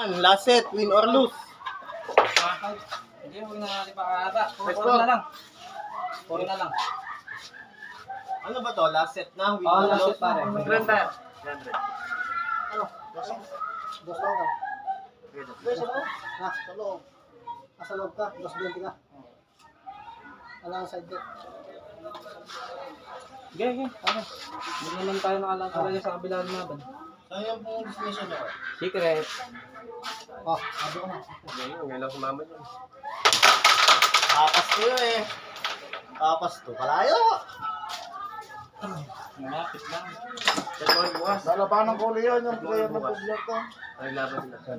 Yan, last set, win or lose. Hindi, huwag na natin pakahaba. Let's Puro go. na lang. Puro na lang. Ano ba to? Last set na, win Oo, or last lose. set pare. Maganda. Ano? Dos lang ka. Sa loob? Ha? Sa loob. Nasa loob ka? 220 ka? Alang side deck. Okay. Hindi naman tayo nakalang talaga sa kabila ng laban. Ano yung pong destination nyo? Secret. Oh, sabi ko na. Ngayon lang sumama dyan. Tapas to yun eh. Tapas to. Palayo! Malapit lang. Yan mo bukas. Lalabanan ko ulit yun, yung player ng public ko. Naglaban sila.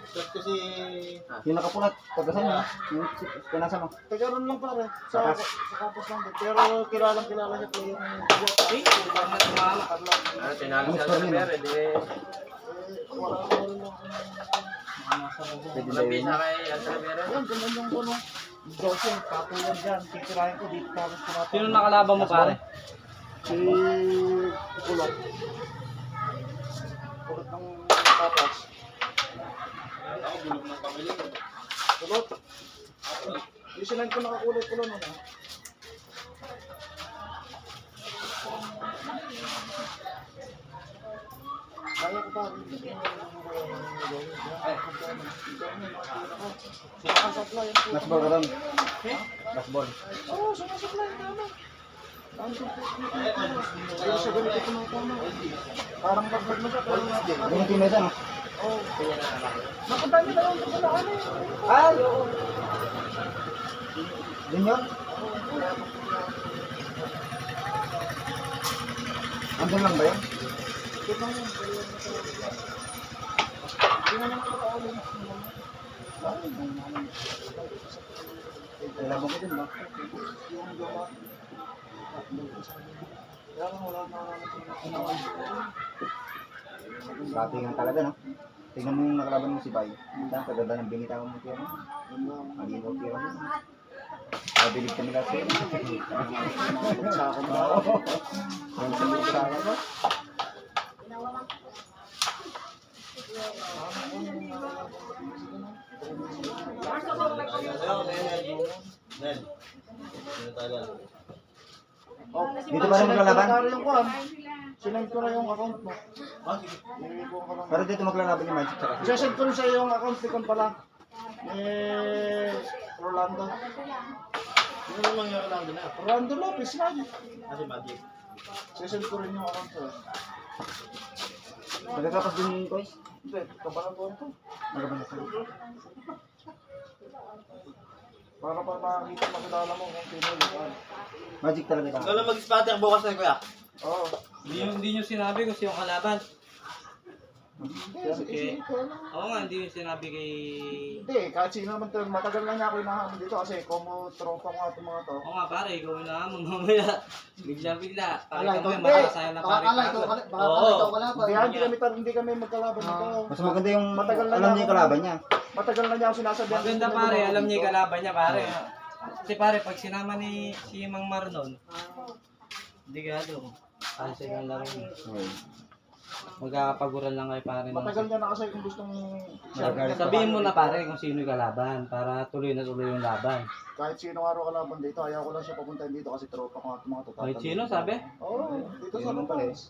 Shot ko si... Yung nakapulat, tagasan mo. Yung pinasa mo. Tagaroon lang pare. Sa kapos lang din. Pero kilala siya player ng public. Eh, huwag na tumama. Ano, tinalo siya sa Pero, di... Wala ko rin lang. Pwede na Lambi yun. sa kay Altalavera. Yan, ganun yung kuno. Jose, katulad dyan. Titirahin ko dito tapos kumapag. Sino nakalaban mo pare? Si Kulot. Kulot ng tapas. Ako, bulog ng pamilya. Kulot. Yung sinag ko nakakulay ko lang. Ano? Kaya ko pa. Sinakasablay. Last ball ka doon. Last ball. Oo, sinakasablay. Tama. Ayun siya ganito ko ng tama. Parang bagbag mo siya. Pero Ganito yung mesa, no? oo. Napunta niyo na yung pagkalaan eh. Ay, oo. Din yun? Andun lang ba yun? Ito lang yun. Hindi naman ko nakaulit. Kailangan ko din ba? Yung gawa. Kaya lang wala na Batingan talaga, no? Tingnan mo yung nakalaban mo si Pai. Saan kaganda ng binitawan mo kaya? Malinaw kaya mo. Mabilig kami lahat sa'yo. sa akin na. Yung sabi sa akin ba? Nel. Sino tayo? Dito ba rin maglalaban? Sinend ko na yung account mo. Pero dito maglalaban yung Magic tsaka. Sesend ko rin sa yung account ni Kon pala. Rolando. Ano naman yung kalando na? Rolando Lopez man. Kasi Magic. Sesend ko rin yung account ko. Magkakapas din, Koy? Hindi, kabalatuan ko. Magkakapas din. Para makilala mo kung sino yung Magic talaga ito. Ikaw lang mag-spatter bukas na kuya. Oo. Hindi nyo sinabi kung sino kalaban. Sige. Oo nga, hindi nyo sinabi kay... Hindi, kahit sino naman to, matagal na niya ako hinahamon dito kasi como tropa ko nga itong mga to. Oo nga pare, ikaw na mo mamaya. Bigla. Pare Alay, kami, hindi. makakasaya na pare. Hindi kami magkalaban dito. Mas maganda yung Matagal na alam niya niya yung ako- kalaban niya. Matagal na niya ako sinasabihan. Maganda pare, alam niya yung kalaban niya pare. Kasi pare, pag sinama ni si Mang Marlon, hindi gado. Kasi yung laro niya. Magkakapaguran lang kayo pare. Matagal niya na kasi kung gustong Sabihin mo na pare kung sino yung kalaban para tuloy na tuloy yung laban. kahit sino araw kalaban dito, ayaw ko lang siya papuntahin dito kasi tropa ko nga itong mga to. Kahit sino sabi? Oo, dito Yun sa naman pala eh. Batangas.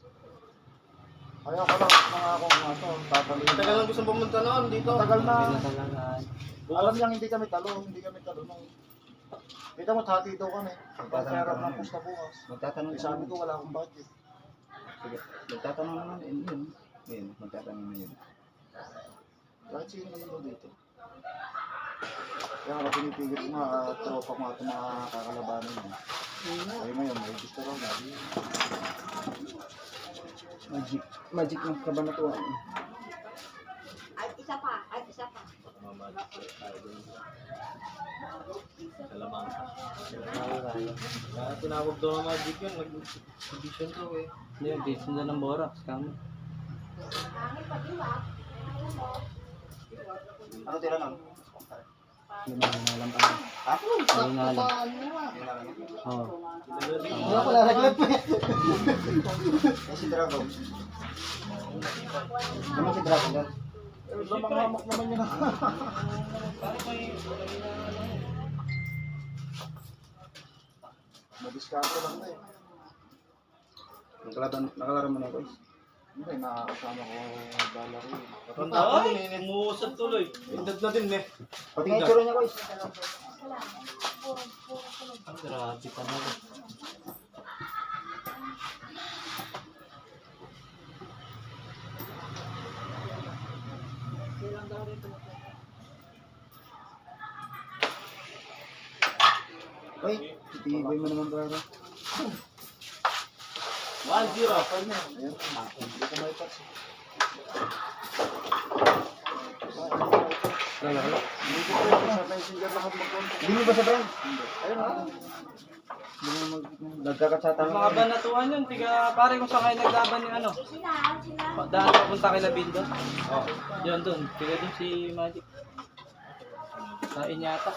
Ayaw ko lang mga ako nga to, tataliin. Tagal lang gusto pumunta noon dito. Matagal na. Hindi na talaga. Alam niyang hindi kami talo. Kita mo, hati daw kami. Pagkarap ng pusta bukas. Magtatanong Eh, sabi ko, wala akong budget. Sige. Magtatanong naman. Yun. Yun. Magtatanong na yun. Kahit sino naman daw dito. Kaya ako pinipigil ko nga, tropa ko nga itong mga kakalabanan mo. Ay ngayon, may gusto raw na. Magic. Magic ng kabanatuan. Ay, isa pa. Salamangka. Kaya tinawag daw ng Magic yun. Nag-exhibition daw eh. Hindi, base na ng borax. Kamo. Ano tira lang? Yun ang alam pa. Ako? Yun ang alam. Oo. Wala ko lalaglag pa. Si Drago. Naman si Dragon doon. Lamang-lamok naman yun. Pare may Madiskarte lang na eh. Nakalaro mo na ko. Hindi, nakakasama ko dollar yun. Matanda ka din eh. Umuusad tuloy. Indad na din eh. Pati nga itsura niya ko. grabe pa na. Uy, titibay mo naman para. 1-0. Ayan, hindi ko may touch. Hindi ko pwede sa messenger lahat mag-contact. Hindi mo ba sa brand? Ayun ha. Hindi mo nagkakatsata Yung mga banatuan yun, tiga pare kung saan kayo naglaban yung ano. Daan papunta kay Labindo. Oh. Yun doon, tiga doon si Magic. Sa Inyata.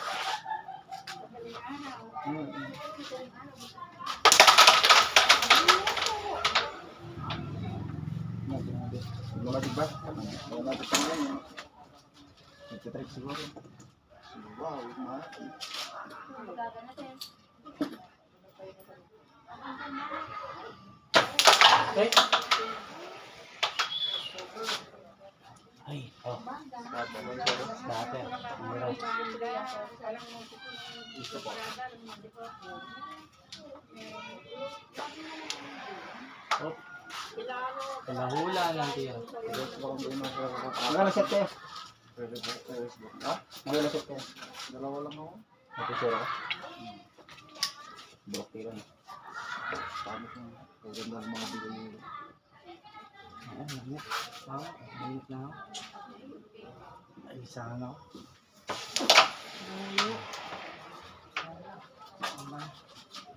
Lumatig ba? Lumatig pa ngayon. Nagtitrip siguro. Wow, ma. Okay. Ay, oh. Dati. Ito po. Oh. Nahula ng tira. Magkano set kayo? Pwede po, Facebook. Ha? Magkano set kayo? Dalawa lang ako. Ito sir ako. Brok tira na. Paano kung maganda ang mga bigay nyo? Mainit na ako. Ay, sana ako.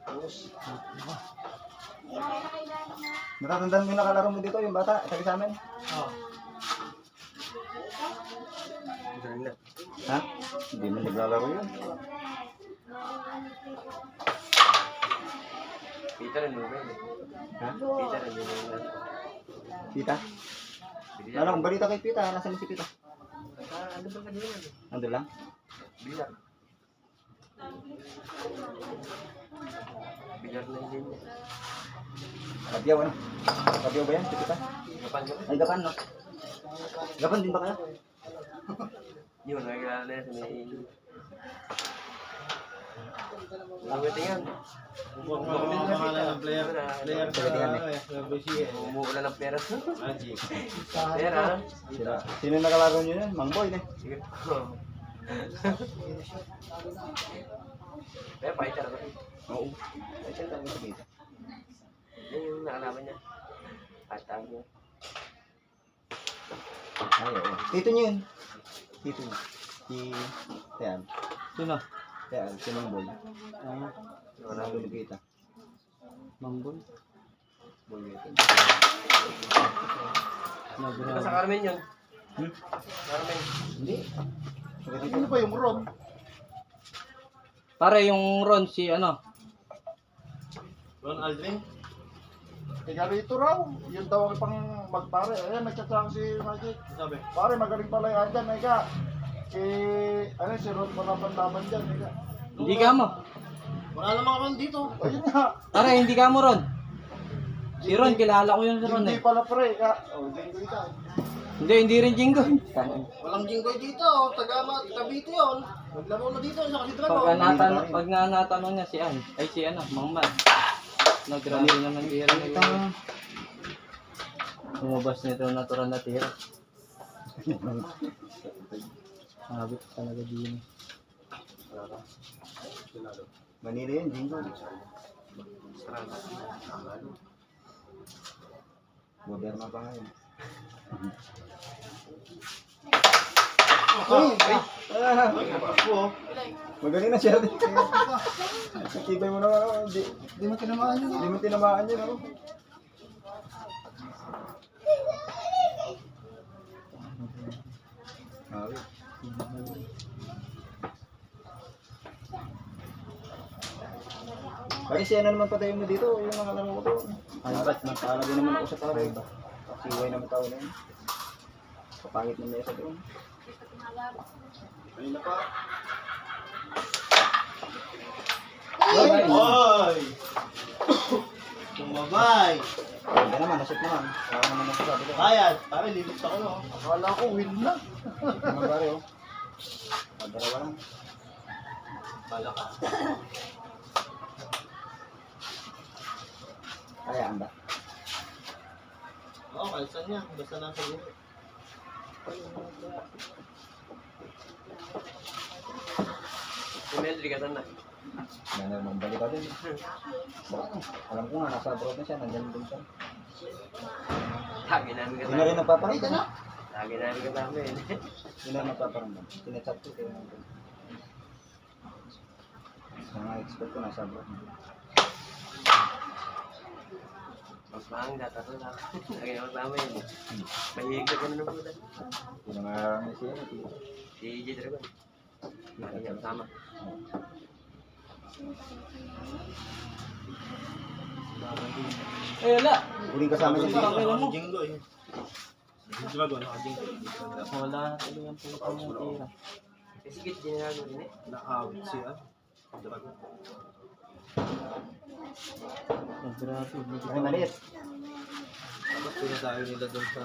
Tapos, Natatandaan mo yung nakalaro mo dito, yung bata, sabi sa amin. Oh. Ha? Hindi mo naglalaro yun. Peter and Ruben. Ha? Peter and Ruben. Pita? Ano, kung balita kay Pita, nasaan si Pita? Ano ba kanina? Ando lang? Bilar. Bilar na yun. Kabyaw ano? Kabyaw ba yan, si Pita? Gapan ka ba? Ay, Gapan no? Gapan din ba kayo? Yun, nakikilala na sa may... Lumitingan. Huwag mo mga pangalan ng player. Player sa BC eh. Umuulan ng pera. Magic. Pera? Sino nakalaro nyo yun? Mangboy na. Sige. Kaya fighter ba? Oo. Ay, siya talaga si Pita. Yan yung nakalaman niya. Patang niya. Ay, oo. Tito nyo yun. Tito nyo. Si... Tean. Sino? Tean, si Mangboy. Wala Nalo ni Pita. Mangbol. Boy ito. Ito sa Carmen yun. Hmm? Carmen. Hindi. ano ba yung Ron? Pare yung Ron si ano? Ron Aldrin. Kaya rito raw, yun daw ang pang magpare. Ayan, nagchat-chat si Magic. Sabi. Pare, magaling pala yung andyan, Eka. Si Ron malaban-laban dyan, Eka. Hindi ka mo. Wala namang Ron dito. Ayun nga. Pare hindi ka mo Ron. Si Ron, kilala ko yun si Ron Hindi eh. pala pre, Eka. O, Jinggoy ka. Hindi rin Jingo. Walang jinggoy dito. Taga-Cavite yun. Naglaro na dito. Sa kasi Dragon. Pag natanong niya si Ann, ay si ano, Mangman. Grabe naman tira nila. Lumabas nito natural na tira. Sabi ko talaga din. Manila yun, Jingo. Moderna pa nga yun. Uy! Magaling na siya. Tibay mo naman ako. Hindi mo tinamaan yun. Hindi mo tinamaan yun ako. Pare siya na naman patayin mo dito. Yung nakalaro ko to. Ay, ba't nagpalagay naman ako sa taro. Siway naman tao na yun. Kapangit na mesa doon. Ayun na pa. Ay! Oy! Tumabay! Ganda naman, nasip naman. Wala naman nasasabi ko. Bayad! Pare, lilit ako no. Akala ko win na. Naman pare oh. Dalawa lang. Bala ka. Kayaan ba? Oo, kalsan niya. Basta nasa gumi. Symmetry ka na. Ganda naman balik ka din. Alam ko nga, nasa abroad na siya. Nandyan din siya. Lagi namin Hindi na rin nagpaparamdam. Lagi namin kasama yun. Hindi na rin nagpaparamdam. Tinachat ko kayo. Mga expert ko nasa abroad. Mas mahang data to lang. Lagi naman kasama yun. Mahihig na ganun ng bulan. Hindi na nga siya. Si J Dragon. Lagi niya kasama. Eh, wala. Huling kasama niya siya. Nakajinggo eh. Dragon, nakajinggo. Wala na tuloy ang puto ng tira. Kasi git ginagawa din eh. Na-out siya. Dragon. Grabe. Ay, maliit. Tapos pinadayo nila doon sa...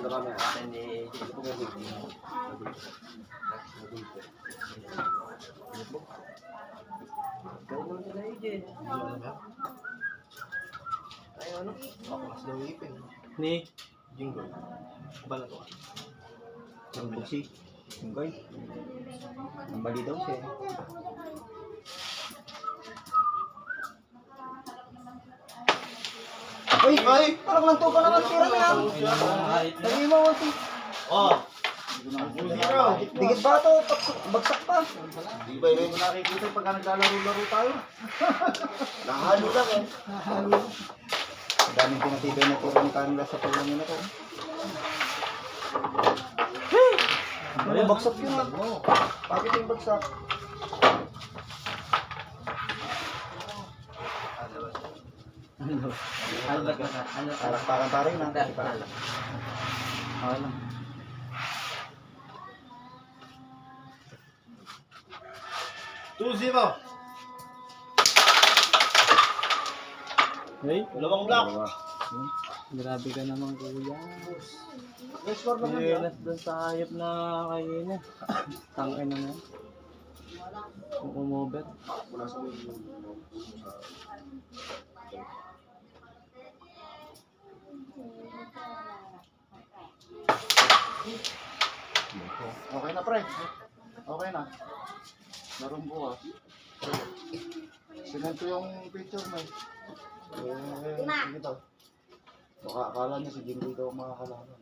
Marami atin ni J Dragon. Gawin naman sila AJ. Ay, ano? Baklas daw ipin. Ni? Jinggo. Bala to. Ang buksi. Yung guy. Ang bali daw siya. Ay! Ay! Parang lang to pa naman tira na yan. Lagi mo ako. Oh! 2-0. Digit ba ito? Bagsak pa. Di ba yung nakikita pagka naglalaro-laro tayo? Nahalo lang eh. Ang daming pinatibay na tira ni kanila sa paglang yun ako. Ano, bagsak yun ah. Bakit yung bagsak? Parang pa rin ah. Okay lang. Hey, Dalawang block. grabe ka naman kuya. Next score naman yun. Yelas doon sa hayop na kayo na. Tangin na na. Kung umobet. Okay na pre. Okay na. Larong bukas. Sinend ko yung picture mo eh. Sige daw. Baka akala niya si Jingo daw makakalaban.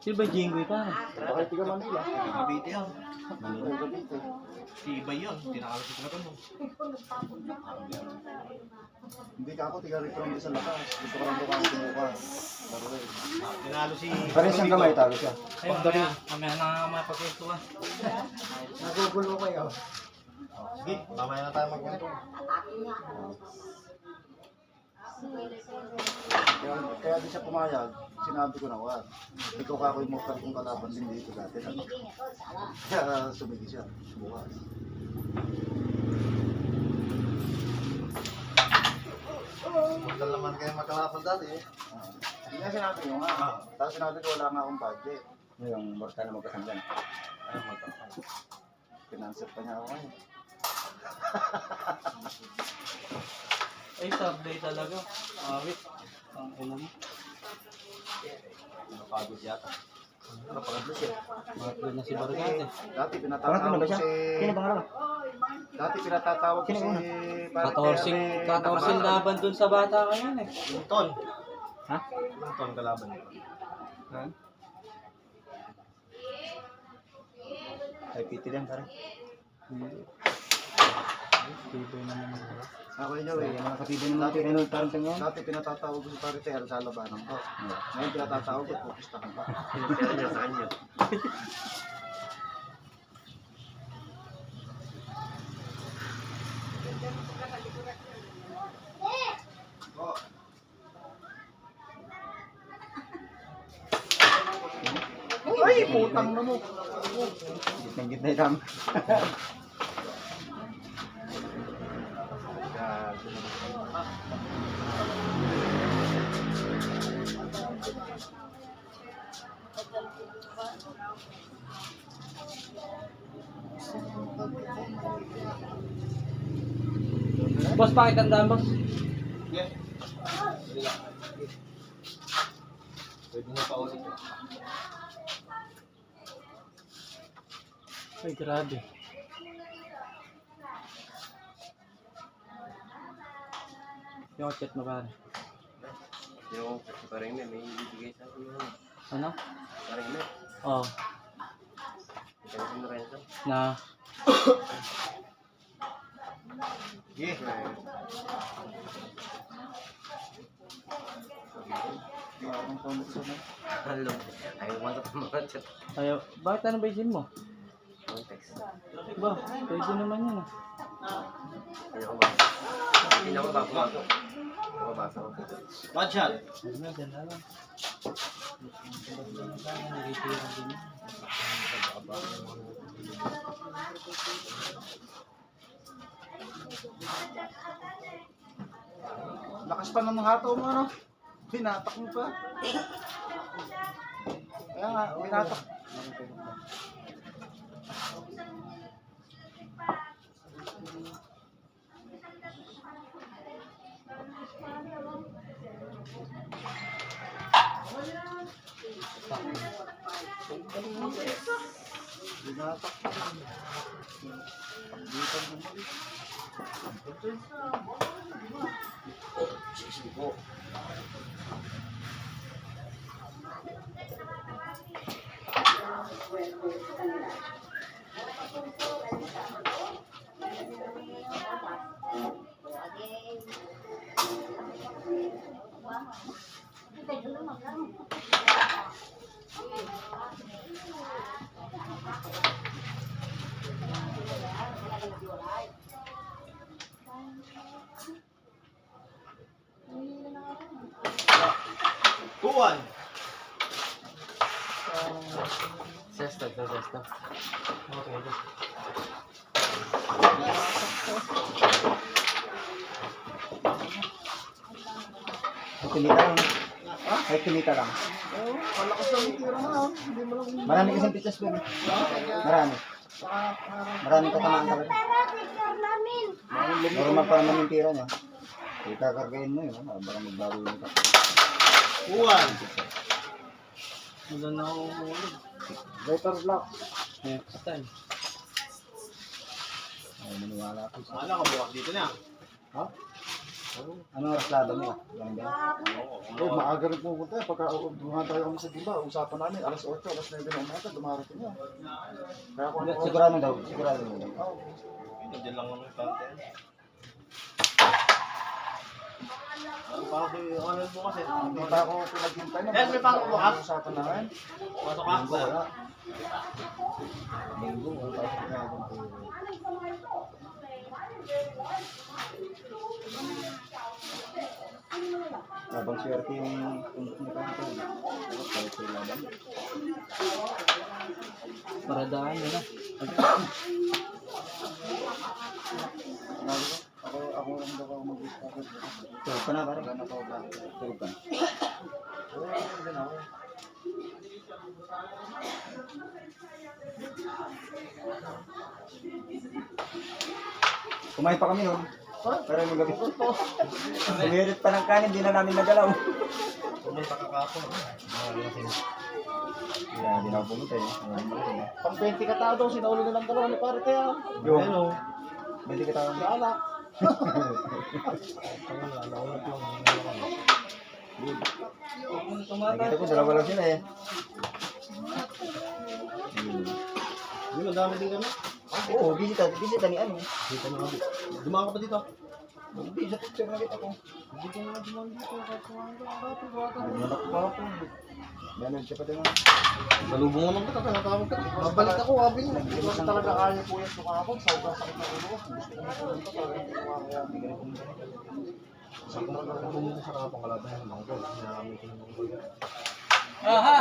Sino ba Jingoy pa? Baka tiga Manila. Cavite yan. Manila Cavite. Si Ibay yun. Tinakalas ko na ito. Hindi ka ako tiga rito lang sa lakas. Gusto ko lang doon sumukas. Laro eh. Tinalo si... Pares ang kamay, talo siya. Ayun, mamaya na mapagkwentuhan. Nagugulo kayo. Sige, mamaya na tayo magkwento. Kaya di siya pumayag, sinabi ko na wag. Ikaw ka ako yung mukha kong kalaban din dito dati. Kaya sumigi siya. Bukas. Magdal naman kayo magkalaban dati eh. Hindi nga sinabi ko nga. Tapos sinabi ko wala nga akong budget. Yung mortal na magkasanggan. Ay, magkalaban. Pinansip pa niya ako ngayon. Ay, Saturday talaga. Awit. Tangin na mo. Napagod yata. Napagod siya. Matlo na si Bargate. Dati Parang pinatatawag ba ko siya? si... Sino bang harap? Dati pinatatawag ko si... 14 laban dun sa bata ngayon eh. Yung ton. Ha? Yung ton kalaban nito. Ha? Ay, piti lang pare. Tiboy naman. Okay niyo eh. Yung mga katibay ng mga tinanong parang sa ngayon. Dati pinatatawag ko si Paritel sa labanan ko. Ngayon pinatatawag ko, pupustahan ka. Pinapera niya sa kanya. Ay, putang na mo. Gitna yung tama. Boss, bakit tandaan, boss? Yeah. Pwede mo pa ulit. Ay, grabe. Yung chat mo pare. Yung parang may ibigay sa akin yun. Ano? Parang may. Oh, Ito na rin ito. na. Yeah. Hello. Ayaw mo ito mga chat. Ayaw, bakit ano ba yung mo? Context. Ba, pwede naman yun ah. Hindi ako babasa. Babasa ko. One shot. Ano na, dyan na lang. Lakas pa ng hataw mo, ano? Binatak mo pa. Kaya nga, binatak. Binatak pa. Pagbitan mo mo. Kuwan. Sesta. Okay, boss. Ay, kumita lang. Ay, kumita lang. Oo, malakas lang yung tira mo, ah. Hindi mo lang... Marami kasing pitches doon. Marami. Maraming katamaan talaga. Normal pa naman yung tira niya. Ikakargayin mo yun. Baka magbago yun. Kuwan. Wala na ako ulit. Better block. Next time. Ay, maniwala ako. Wala ka buwak dito na. Anong oras lado mo? Ganun ba? Oh, maaga rin pupunta. Pagka dumaan tayo kami sa Diba, usapan namin, alas 8, alas 9 ng umaga, dumarating yan. Kaya kung ano, Sigurado daw. Sigurado mo daw. Diyan lang naman yung content. Ano pa ako ano mo kasi? hindi pa ako pinaghintay na. Yes, may pasok mo ka? Usapan namin. Pasok ka. Linggo, wala. Linggo, wala. Habang swerte yung kumita ko. Kahit sa laban. Paradaan nila. Ako lang daw ako mag-discover. Tulog ka na, pare. Wala na ako ba? Tulog ka na. Hindi na ako. Kumain pa kami nun. Pero yung gabi. Kumirit pa ng kanin, di na namin nagalaw. Pumunta ka kapo. Kaya hindi na ako pumunta eh. Pang 20 katao daw, sinauli na lang dalawa ni pare kaya. Yung, Hello. hindi kita ako. Wala. Nakita ko, dalawa lang sila eh. Yun, ang dami din kami. Oo, bisita ni ano. Dito na kami. Dumaan ka pa dito. Hindi, sa picture nakita ko. Hindi ko nga dumaan dito. Nagmanak pa ako. Meron siya pa din. Salubong mo lang kita, tinatawag ka. Babalik ako, abi niya. Hindi ko talaga kaya po yung sumabog. Sobrang sakit na ulo. Gusto ko na pumunta pero hindi ko kaya. Hindi ko na pumunta. Sabi ko na pumunta sa kapang kalaban ng mangkol. Hinahami ko ng mangkol. Aha!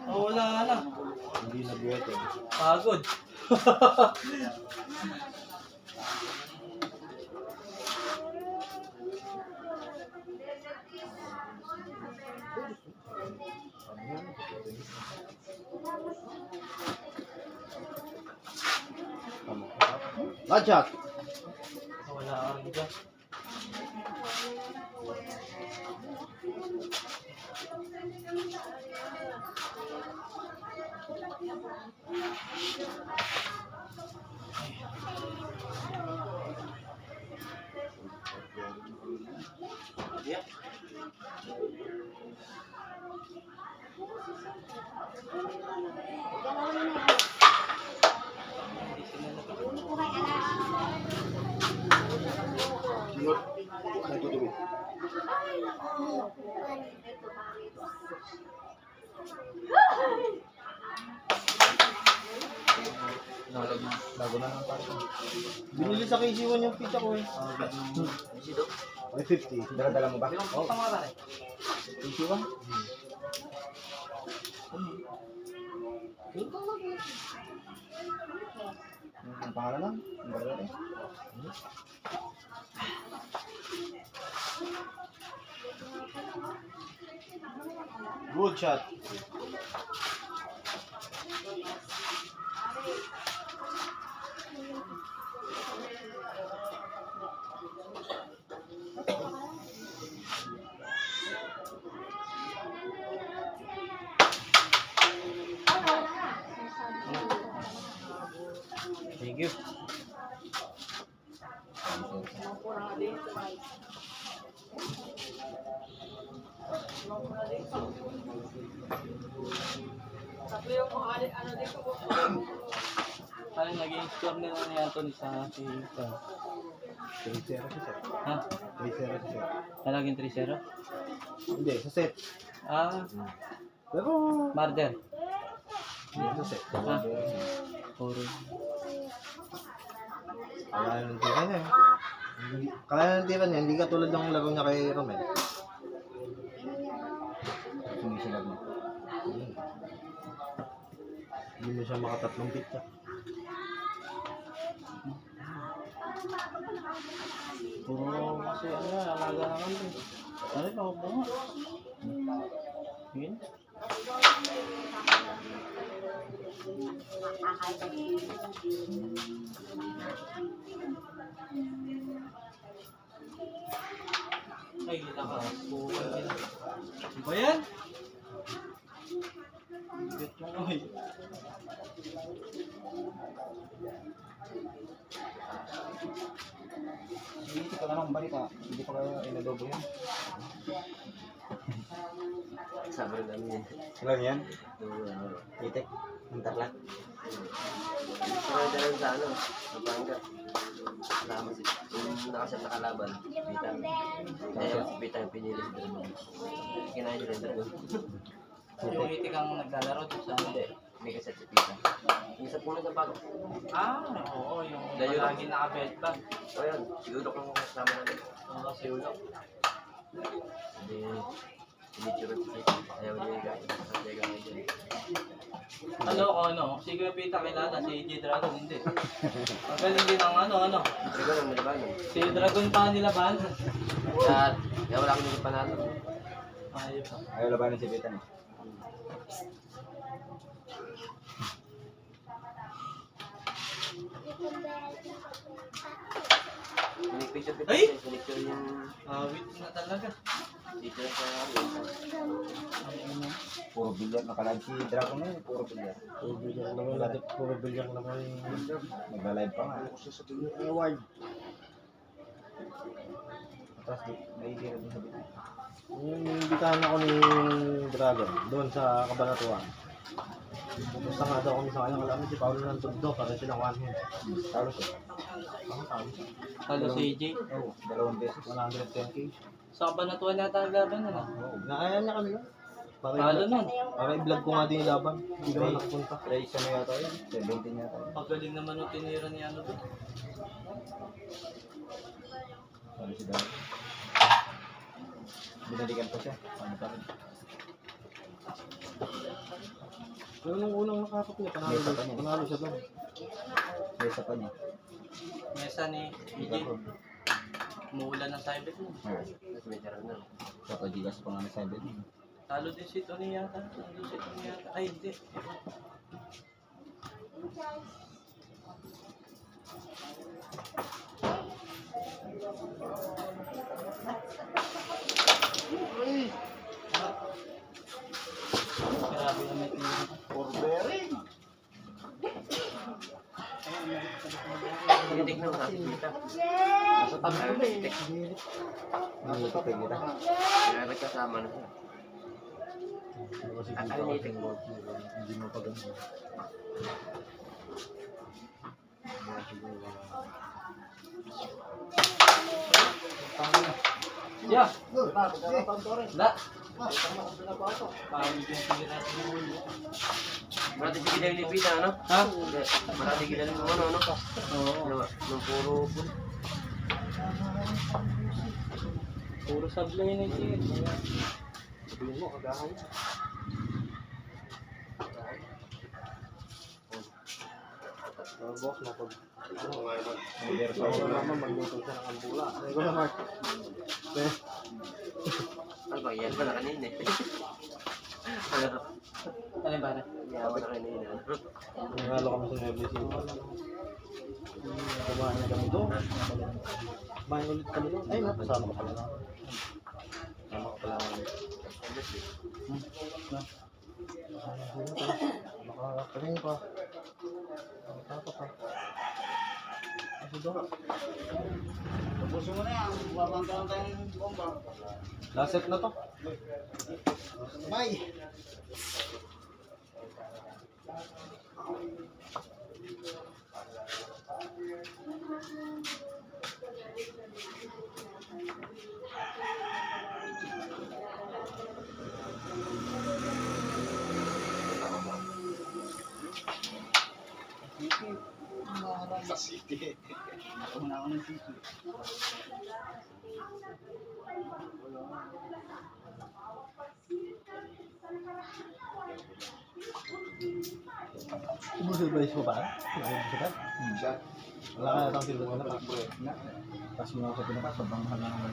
Oh, wala na. Hindi nag-wete. Pagod. Lodge shot. Wala kang dyan. Yeah. Hindi ko kay alam. Nagtutuloy. Bago na lang parang. Binili sa KC1 yung pizza ko eh. Ay, 50. Dala-dala mo ba? Oo, tama ka rin. KC1? Ang pangalan lang? Ang dala eh. Good shot. Thank you. Parang naging score nila ni Anthony sa team. 3-0 si Sir. Ha? 3-0 si Sir. Talaging 3-0? Hindi, sa set. Ah, Pero, Marder. hindi sa set. Ha? Puro. Kaya ng tira niya eh. Kaya ng tira niya, hindi katulad ng laro niya kay Romel. Sumisilab mo. Hindi mo siya makatatlong pizza. Puro kasi ano yan, alaga naman din. Ano pa ako bunga? Yun. Ay, kita ka. Buwan din. Di ba yan? Bigat mo ko eh. Hindi ka lang balik ah. Hindi pa kayo inadobo yan. Sabi namin. Ilan yan? Itik. Ang tarlat. Pero dahil sa ano, Napanga. Salamat si yung nakasya sa kalaban. Bitang. Kaya si Bitang pinili si Dragon. Kinain niya rin Dragon. Yung itik ang naglalaro doon sa ano. May kaset si Bitang. Yung isa puno sa bago. Ah, oo, yung Layo. lagi naka-belt bag. O yan, siguro kung kasama natin. Oo, si Ulok. Hindi, sinitsura si Bitang. Ayaw niya yung gaya. Ayaw niya yung gaya. Ano, si Kuya Pita kilala, si J Dragon hindi. Magaling din ang ano. Siguro ang nalabanan. Si Dragon pa nilaban. Kaya wala kang nila panalo. Ayun pa. Ayaw labanan si Betan eh. Pinicture kita. Ay! Pinicture yung Awit na talaga. dito na sa Ayun na. Puro bilyar. Nakalag si Dragon eh. Puro bilyar. puro bilyang naman. Nagla-live pa nga. Award. Tapos may idea rin sa Betan. Yung imbitahan ako ni Dragon doon sa Kabanatuan. Pupunta nga daw kami sa kanya. Alam mo si Paolo ng Tugdo para silang one hand. Talo siya. Talo si AJ. Oo. 2 beses. 110k. Sa kabanatuan nata ang laban na. Nakaya niya kami yun. Talo nun. Para i-vlog ko nga din yung laban. Hindi naman nakapunta. Race ano yata yun? 17 yata yun. Pagaling naman yung tinira ni ano doon. Ano si Dragon? Binalikan pa siya. Ano pa rin? Pero nung unang nakakap niya, Mesa pa niya. panalo siya doon. Mesa pa niya. Mesa ni EJ. Umuulan ng cyber mo. Tapos may tira na. Sa Padigas pa nga na sabi. Talo din si Tony yata. Talo si Tony yata. Ay, hindi. Grabe na may tingin. Ordering! Tinitik na sa kita. Nasa tabi ko na eh. Nasa tabi kita. Kaya nagkasama na siya. Akalitik mo. Hindi mo pa ganun. Yeah! La! Pinapasok. Parang yung tira sa ulo. Marati sige na yung lipita, ano? Ha? Hindi. Marati ginalin mo ano, ano? Oo. Nung puro pool. Puro sablay na yun. Sabihin mo, kagahan. Boss, mapag... Ako naman magluto siya ng ambula. Ay ko na, Mark. Ano ba, yan ba na kanina eh. Ano? Ano yung pare? Yawa na kanina. Nangalo kami sa Nueva Ecija. Kumain na kami doon. Kumain ulit kami doon. Ay, napasama ka pala na. Sama ka pala namin. Nakakapaling pa. Nakakapa pa. Kasi doon. Tapusin mo na yan. Babangka lang tayong bomba. Last set na to. Bye! Sa city. Ako na ako ng city. Sumusurprise mo ba? Sumusurprise ka? Siya. Wala ka natang silbo na pa. Na. Tapos mo ako pinaka, sobrang mahal na naman.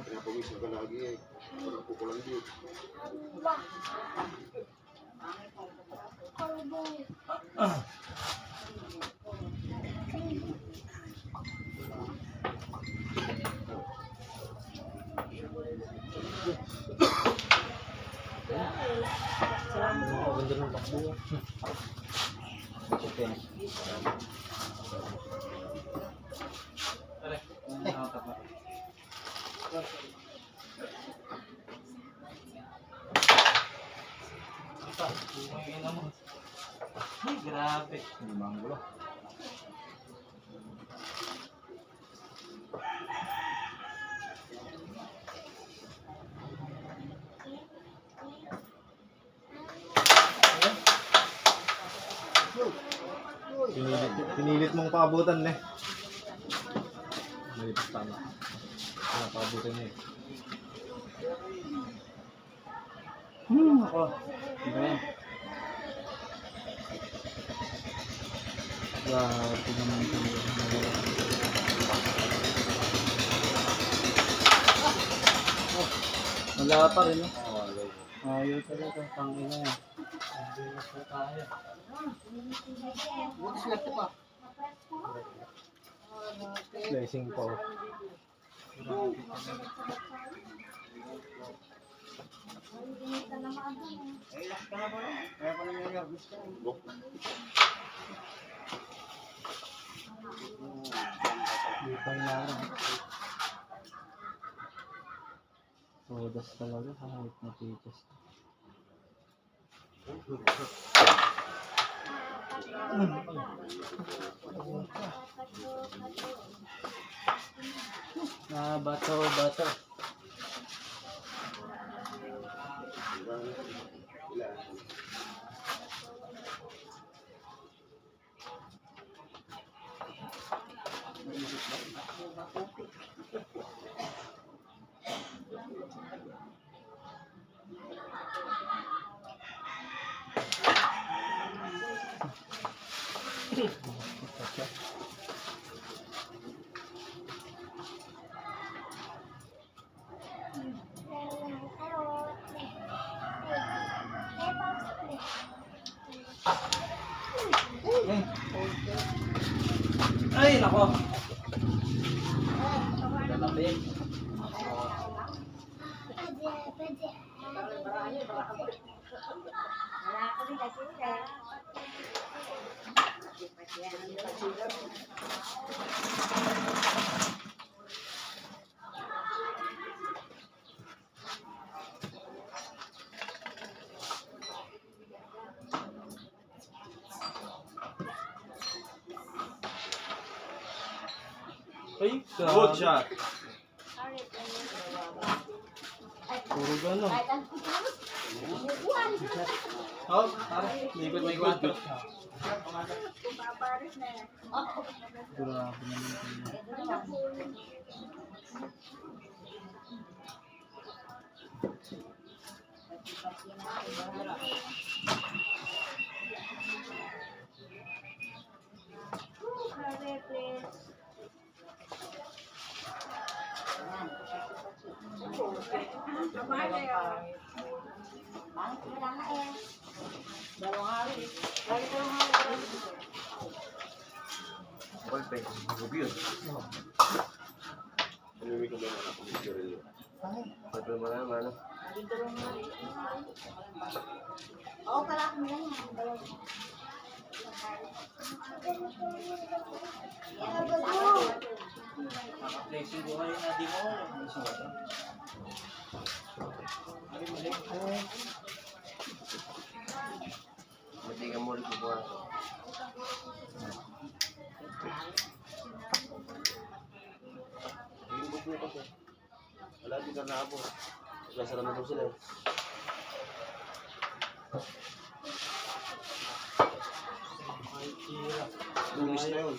Pinapawisan ka lagi eh. Walang kukulang din. Ang ganda ng takbo. Chicken. Pare, nakakapa pa. Ito, bumingin na mo. Ay, grabe. Limang gulo. Pinilit mong paabutan eh. Malipas tama. Wala paabutan niya eh. Ako. Ano yan? Grabe naman ito. Wala pa rin, no? Ayaw talaga. Tangina yan. Hindi na po tayo. Blessing po. Hindi pa inaarap. Sodas talaga kahit na pitas. Bato, bato. Diba? Ilan? Ay, nako. Dalabi. Ay, good shot. Puro gano'n. Oh, pare. Likod, likod. Grabe naman. Ballpen. Review. Ano ko ba na ako ng Jorel? Ballpen mo na, mano. Oo, pala ako na yan. Flexing ko kayo na di mo. Mati ka mo rin kukuha. Iimbog mo kasi. Wala din ka na ako. Nagkasara na daw sila eh. Lumis na yun.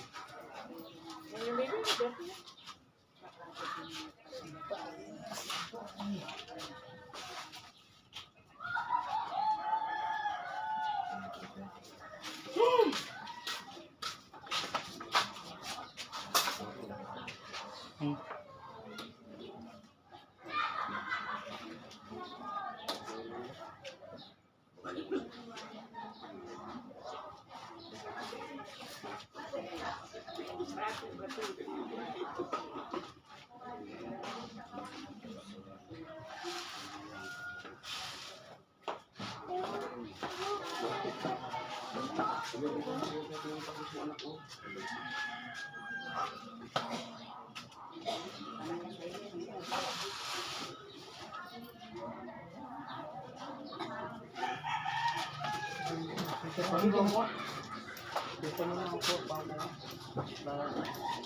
Dito mo na ako para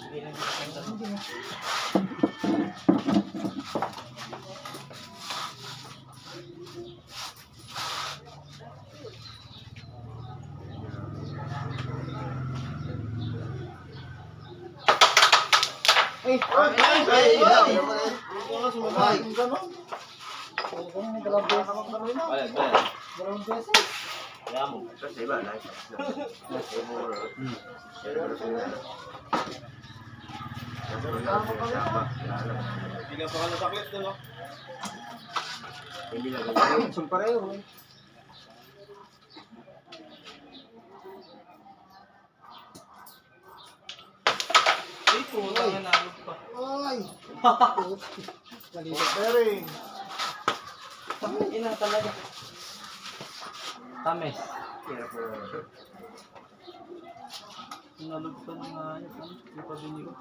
Hindi lang dito. Ay! Sumabay! Ganon! Ganon, dalawang beses. Balik, balik. Dalawang beses. Kaya mo. Kasi iba, nice. Kasi mo, pero wala. Hindi na pa ka nasaklit doon, no? Hindi lang. Sum pareho eh. Ay, puta nga nalog pa. Ay! Maliit. Pering! Ina talaga. Tames. Hirap mo na. Nalog pa na nga yun. Hindi pa binigo.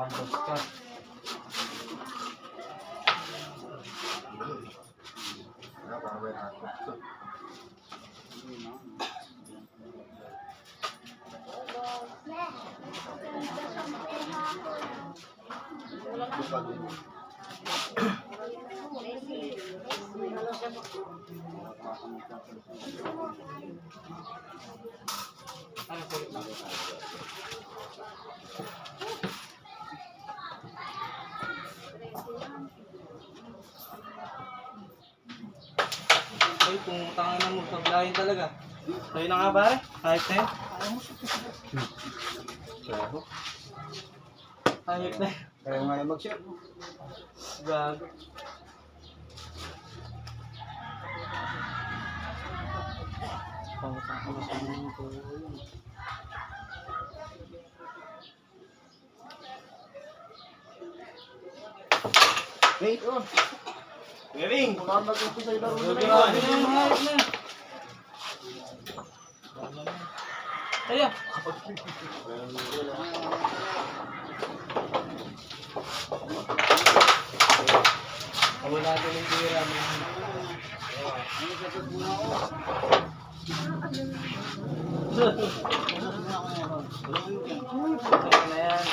Nakakantos ka. Ay, kung tangan mo, sablahin talaga. Sa'yo na nga pare, kahit na yun. Hayop na yun. Kaya nga yung mag-share. Gago. Wait, oh. Gering! Baka mag-umpisa yung laro na Grabe yun. na yung hayop na yun. Kaya. Ako natin yung tira mo. Kaya na yan.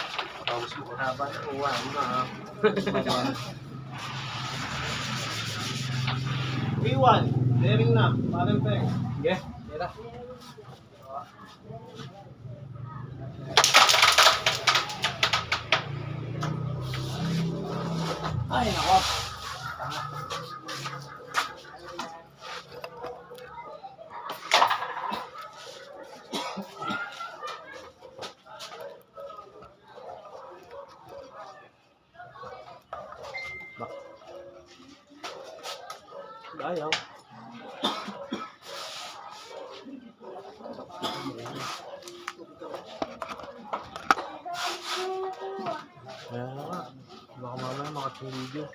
Haba na uwa, ma. B1, daring na. Parang peng. Sige, tira. Ay, nako. Ayaw. Kaya nga. Baka mamaya makating video.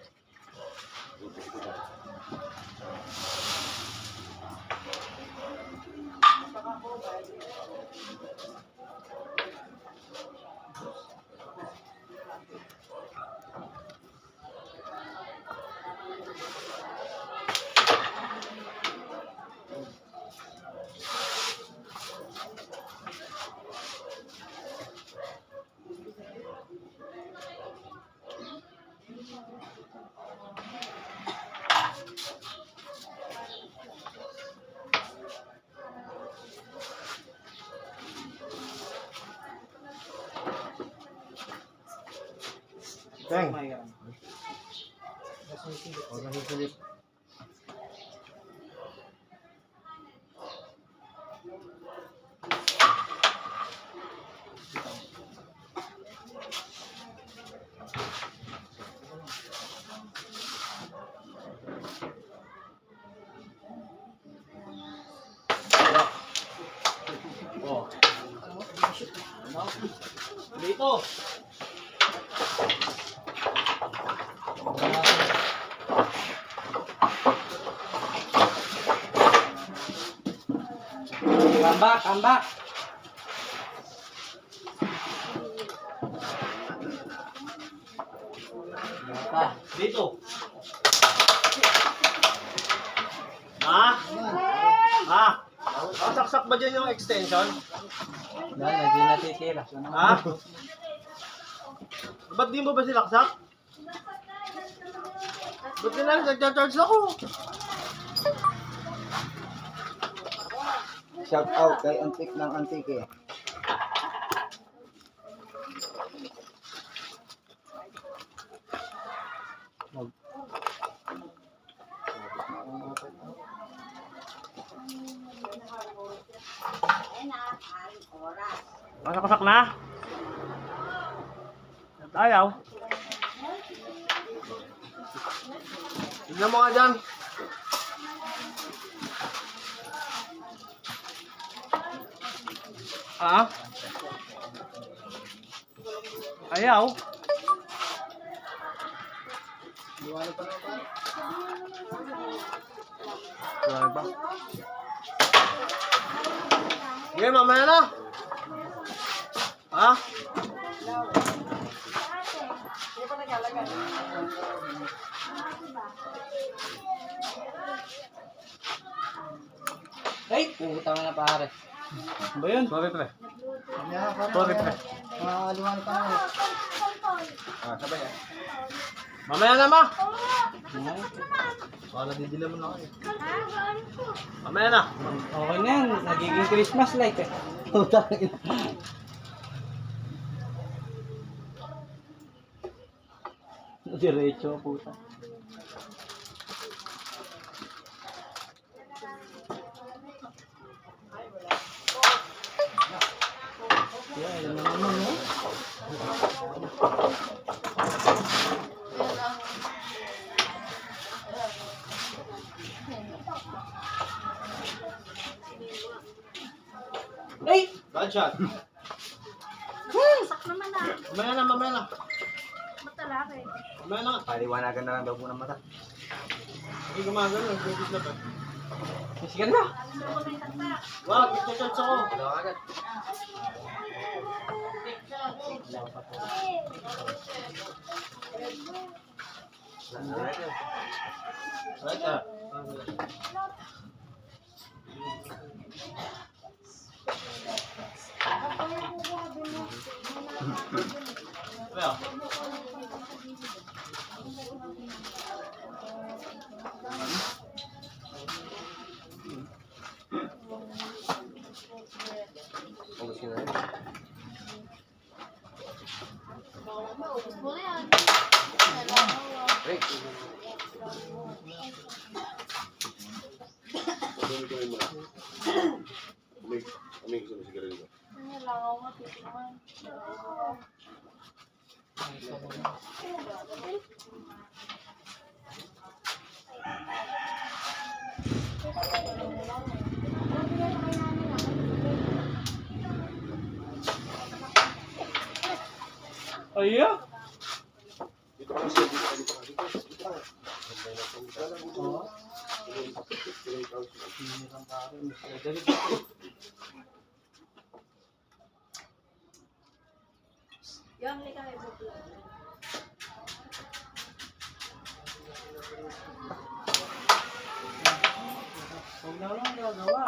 Peng. Oh. Dito. Tambak, tambak. Dito. Ha? Ha? Saksak ba dyan yung extension? Dahil, hindi natitira. Ha? Ba't di mo ba silaksak? Ba't di na nag-charge ako? Shout out kay Antik ng Antik eh. Masakasak na? Ayaw. Tignan mo nga dyan. Ah? Ayaw. Wala ba? Sige, mamaya na. Ha? Ay, putang na pare. Ano ba yun? Sorry, pre. Mamaya pa rin. Sorry, pre. Mga aliwan pa na. Ah, sabay ah. Mamaya na, ma. Baka nadidila mo na ako eh. Mamaya na. Okay na yan. Nagiging Christmas light eh. Putang ina. Diretso, puta. Yeah, yun na naman, no? Ay! Bad shot. Sak naman na. Mamaya na, mamaya na. Matalaki. Mamaya na. Paliwanagan na lang daw po ng mata. Hindi gumagano, nag-focus na ba? Sige na! Wag, i-shots ako. Right ah. Well, Ubus ko na rin. Maubos mo na yan. Rick! doon ko muna. Umig sa sigarilyo. Langaw mo, titikman. Ayo! Dito ka siya, dito ka, dito ka, dito ka. Dito ka. Oo. Yung lika may buto. Huwag na lang gagawa.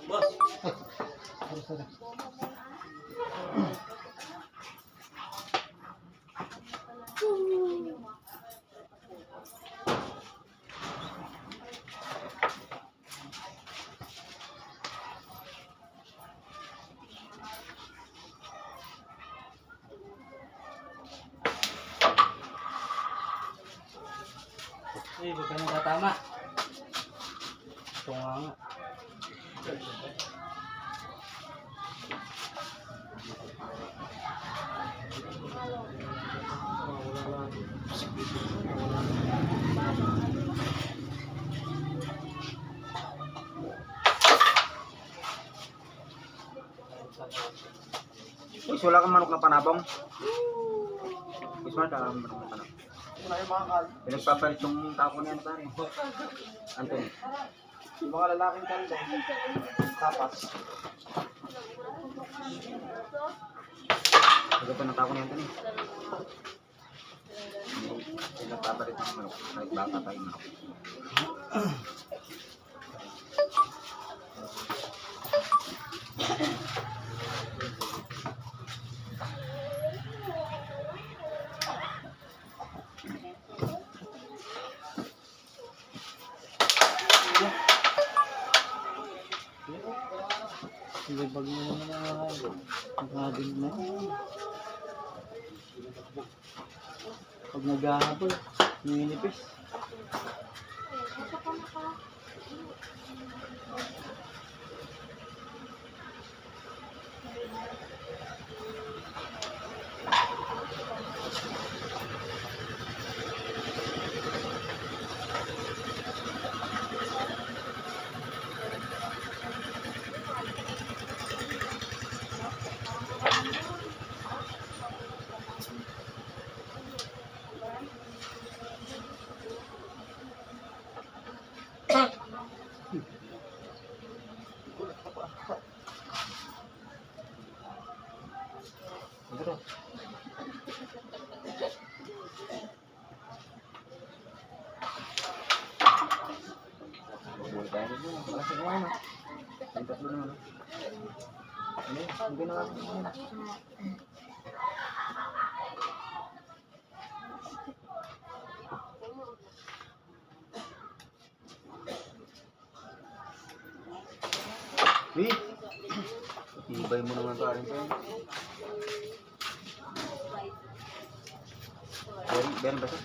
Boss, Eh, huwag ka nang tatama. Ito nga nga. Uy, wala kang manok na panabong. Uy, smart ka manok na panabong. Wala yung mga kal. Pinagpapalit yung tako niya, pare. Anthony. Yung mga lalaking kaldong. Tapas. Ito pa ng tako ni Anthony. Pinagpapalit yung manok. Kahit baka tayo manok. Ilibag mo naman ang nagagin na. Pag naghahabol, ninipis. Wala sa kumain, no? Yung tatlo naman, no? Hindi na ako. Wait! Ibay mo naman pa rin pa yun. Berin ba ito?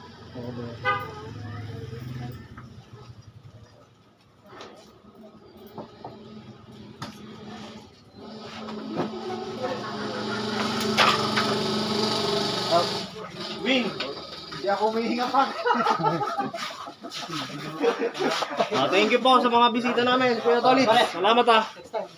Wing! Hindi ako humihinga pa. Thank you po sa mga bisita namin, Kuya Tolit. Salamat ah. Next time.